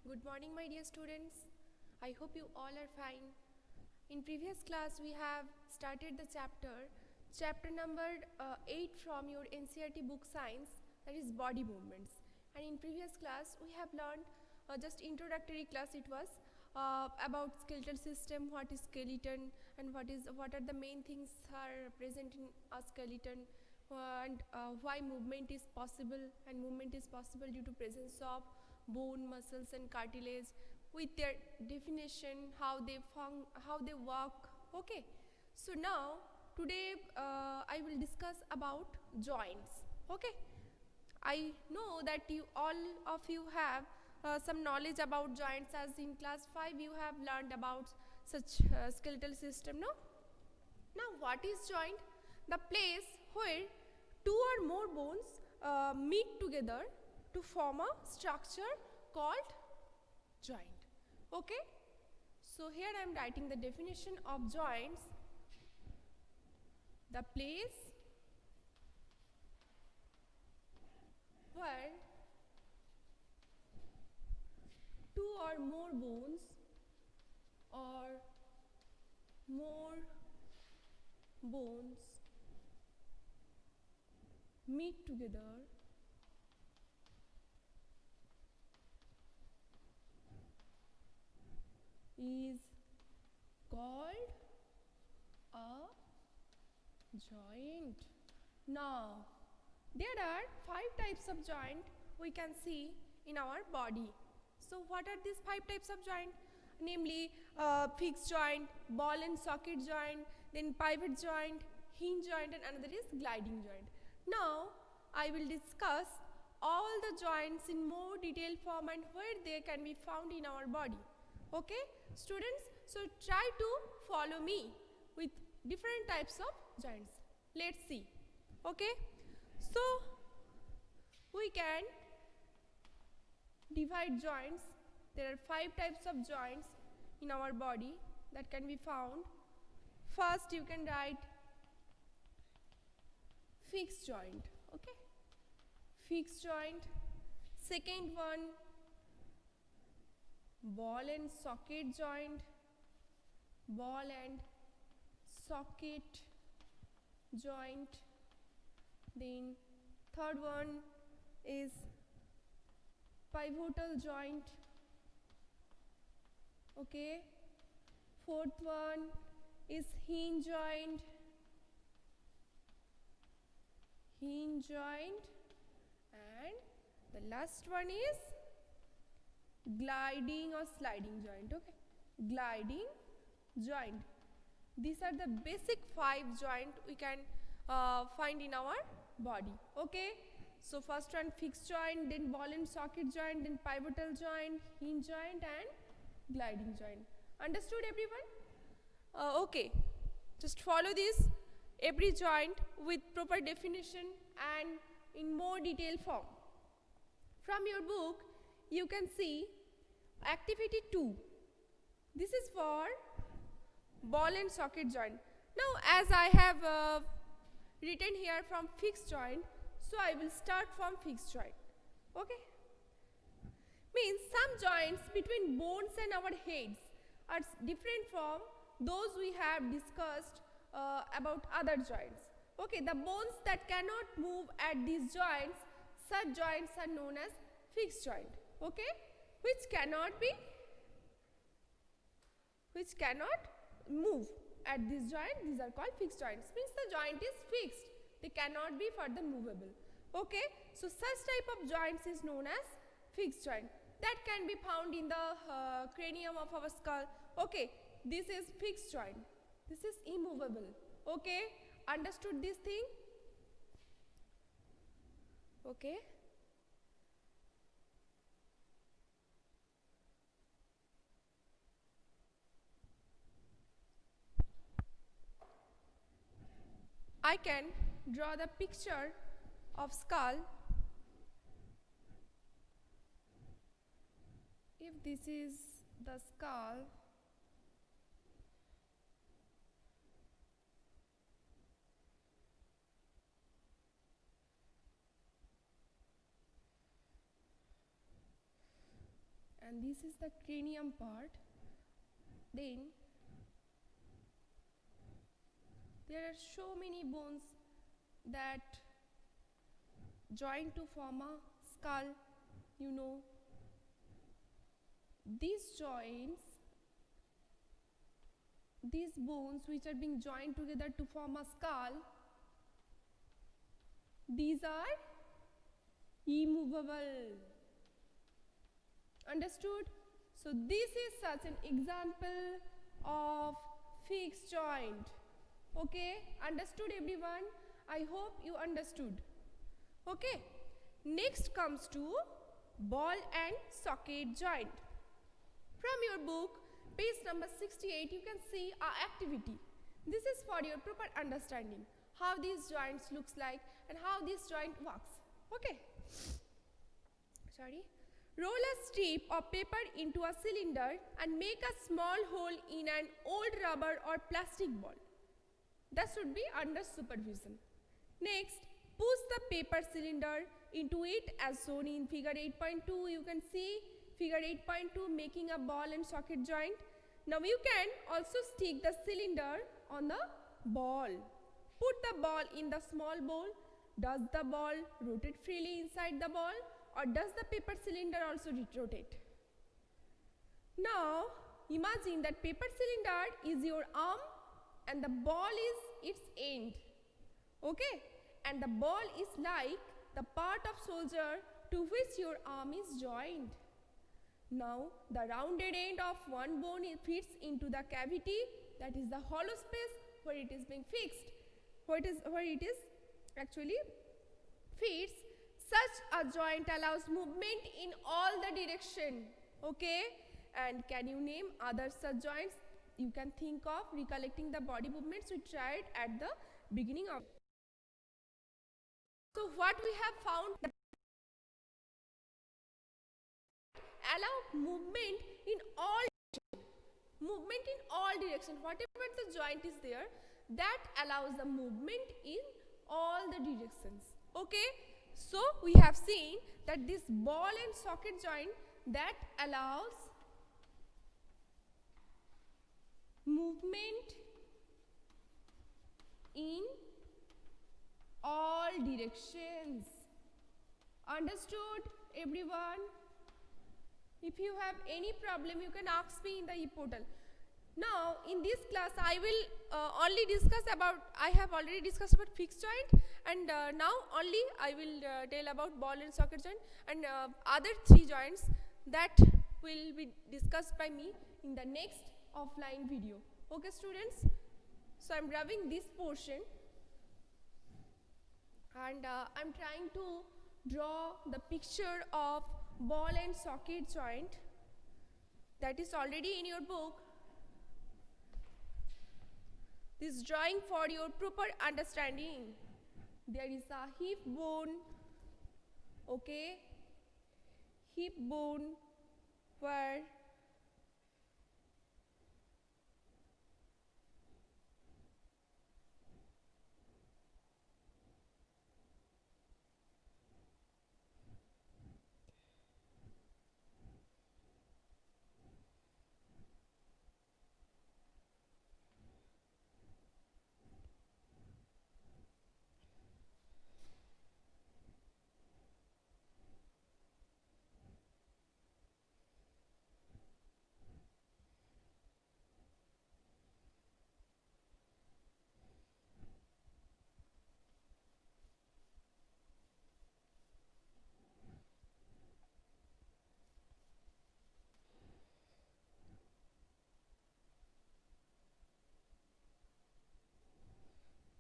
Good morning, my dear students. I hope you all are fine. In previous class, we have started the chapter number 8 from your NCERT book Science, that is body movements. And in previous class, we have learned just introductory class. It was about skeletal system, what is skeleton, and what are the main things are present in a skeleton, and why movement is possible, and movement is possible due to presence of bone, muscles and cartilage, with their definition, how they work. Okay, so now today I will discuss about joints. Okay, I know that all of you have some knowledge about joints, as in class 5 you have learned about such skeletal system, no? Now what is joint? The place where two or more bones meet together to form a structure called joint. Okay, so here I am writing the definition of joints. The place where two or more bones or more bones meet together is called a joint. Now, there are 5 types of joint we can see in our body. So, what are these 5 types of joint? Namely, fixed joint, ball and socket joint, then pivot joint, hinge joint, and another is gliding joint. Now, I will discuss all the joints in more detailed form and where they can be found in our body. Okay, students, so try to follow me with different types of joints. Let's see. Okay, so we can divide joints. There are 5 types of joints in our body that can be found. First, you can write fixed joint. Okay, fixed joint. Second one, ball and socket joint, ball and socket joint. Then third one is pivotal joint. Okay, fourth one is hinge joint, and the last one is gliding or sliding joint. Okay, gliding joint. These are the basic 5 joint we can find in our body. Okay, so first one fixed joint, then ball and socket joint, then pivotal joint, hinge joint and gliding joint. Understood everyone? Okay, just follow this every joint with proper definition and in more detailed form. From your book you can see activity 2. This is for ball and socket joint. Now as I have written here from fixed joint, so I will start from fixed joint. Okay, means some joints between bones and our heads are different from those we have discussed about other joints. Okay, the bones that cannot move at these joints, such joints are known as fixed joint. Okay, which cannot move at this joint, these are called fixed joints. Means the joint is fixed, they cannot be further movable. Okay, so such type of joints is known as fixed joint, that can be found in the cranium of our skull. Okay, this is fixed joint, this is immovable. Okay, understood this thing? Okay, I can draw the picture of skull. If this is the skull, and this is the cranium part. Then there are so many bones that join to form a skull. You know, these joints, these bones which are being joined together to form a skull, these are immovable. Understood? So this is such an example of fixed joint. Okay, understood everyone? I hope you understood. Okay, next comes to ball and socket joint. From your book, page number 68, you can see our activity. This is for your proper understanding how these joints looks like and how this joint works. Okay. Sorry. Roll a strip of paper into a cylinder and make a small hole in an old rubber or plastic ball. That should be under supervision. Next, push the paper cylinder into it as shown in figure 8.2. You can see figure 8.2 making a ball and socket joint. Now you can also stick the cylinder on the ball. Put the ball in the small bowl. Does the ball rotate freely inside the ball, or does the paper cylinder also rotate? Now imagine that paper cylinder is your arm and the ball is its end. Okay, and the ball is like the part of soldier to which your arm is joined. Now the rounded end of one bone fits into the cavity, that is the hollow space where it is being fixed, where it is actually fits. Such a joint allows movement in all the direction. Okay, and can you name other such joints you can think of recollecting the body movements we tried at the beginning of? So what we have found, that allow movement in all directions. Whatever the joint is there, that allows the movement in all the directions. Okay, so we have seen that this ball and socket joint that allows movement in all directions. Understood everyone? If you have any problem, you can ask me in the e-portal. Now in this class I will only discuss about, I have already discussed about fixed joint, and now only I will tell about ball and socket joint, and other three joints that will be discussed by me in the next offline video. Okay students, so I am rubbing this portion and I am trying to draw the picture of ball and socket joint that is already in your book. This drawing for your proper understanding. There is a hip bone, okay, hip bone where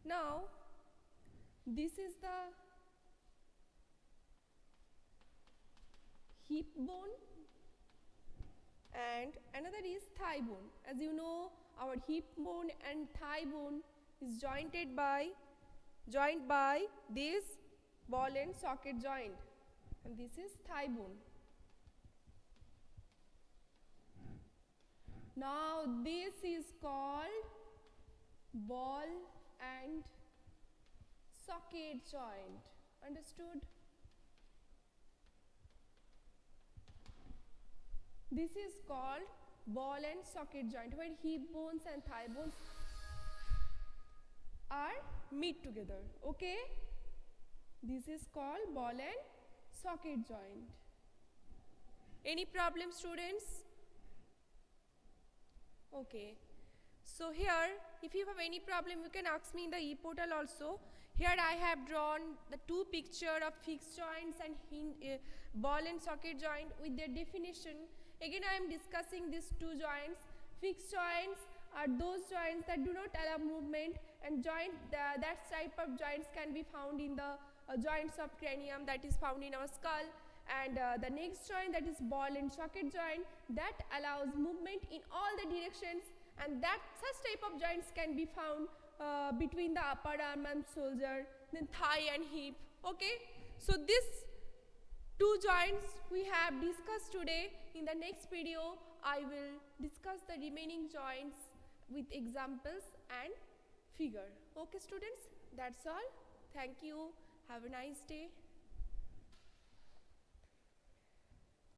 now this is the hip bone and another is thigh bone. As you know, our hip bone and thigh bone is joined by this ball and socket joint, and this is thigh bone. Now this is called ball and socket joint. Understood? This is called ball and socket joint, where hip bones and thigh bones are meet together. Okay, this is called ball and socket joint. Any problem, students? Okay, so here if you have any problem you can ask me in the e-portal also. Here I have drawn the two picture of fixed joints and ball and socket joint with their definition. Again I am discussing these two joints. Fixed joints are those joints that do not allow movement, and that type of joints can be found in the joints of cranium, that is found in our skull. And the next joint, that is ball and socket joint, that allows movement in all the directions, and that such type of joints can be found between the upper arm and shoulder, then thigh and hip. Okay, so these two joints we have discussed today. In the next video I will discuss the remaining joints with examples and figure. Okay students, that's all. Thank you. Have a nice day.